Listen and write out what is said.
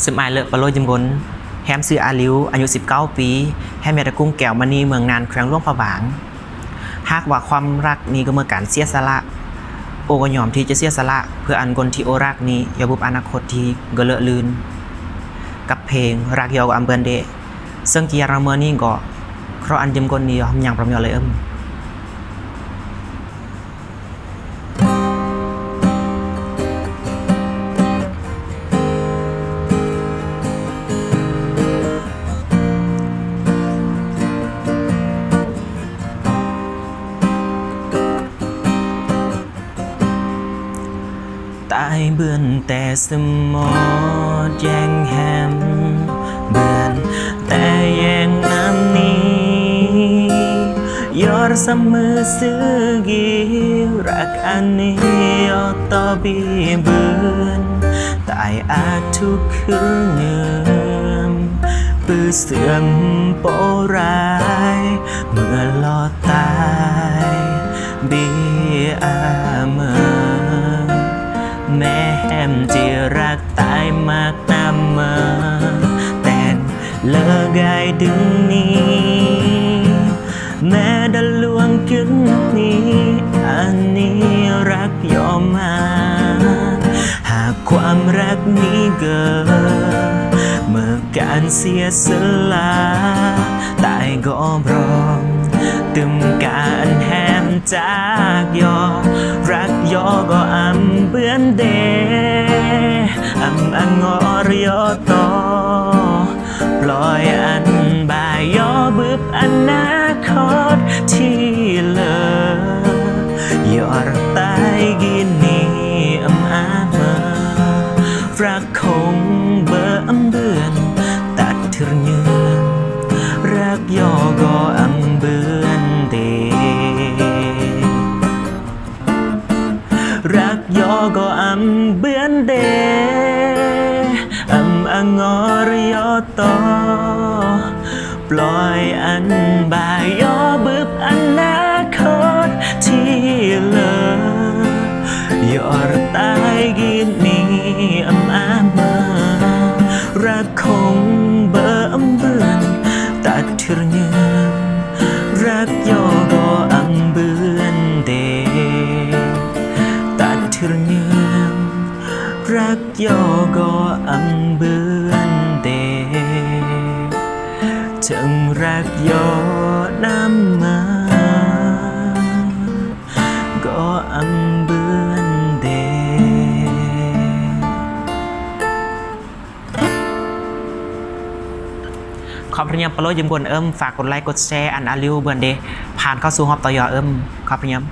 สมัยเลอะปะโลยจำกลแฮมซื้ออาลิวอายุ19 ปีให้แม่ตะกุ้งแก้วมณีเมืองนานแขวงหลวงพระบางหากว่าความรักนี้ก็เมื่อการเสียสละโอก็ยอมที่จะเสียสละเพื่ออันคนที่โอรักนี้อย่าบุบอนาคตที่ก็เลอะลืนกับเพลงรักยาวกับอัมเบินเดซึ่งที่ยาเมื่อนี้ก็เพราะอันจำกลนี้ทำอย่างประมยเลยตายเบื่อแต่สมอดแยงแฮมเบื่อแต่แยงน้ำนี้ยอดเสมอซื้อกีรักอันนี้ยอดต่อบีเบื่อตายอาจทุกคืนเงิมปื้อเสื่อมโปรายเมื่อลอดตายบีอาเมื่อแม่แฮมจีรักตายมากน้ำมาแต่เลิกไงดึงนี้แม่ดันลวงขึ้นนี้อันนี้รักยอมมาหากความรักนี้เกิดเมื่อการเสียสละตายก็พร้อมตึมการแฮมจากยอรักยอก็อำเบือนเดอำอังงอรยอต่อปล่อยอันบายยอบึบอนาคตที่เหลือยอดตายกินนี่อำอาเมื่อรักคงเบออำเบือนตัดถึงยืนรักยอก็อำเบือนเดรักยอก็อำเบือนเดอำอังงอรยอต่อปล่อยอันบายยอบึบอนาคตที่เหลือยอดตายกินนี้อำอาเมื่อรักคงเบออำเบือนตัดถึงยืนรักยอก็อำเบือนเดตัดถึงยืนรักยอก็อำเบือนเดถึงรักยอน้ำมาก็อำเบือนเดขอบพระยามปลอยยืมกวนฝากกดไลค์กดแชร์อันอาลิวเบือนเดผ่านเข้าสู่ฮอบต่อยอขอบพระยาม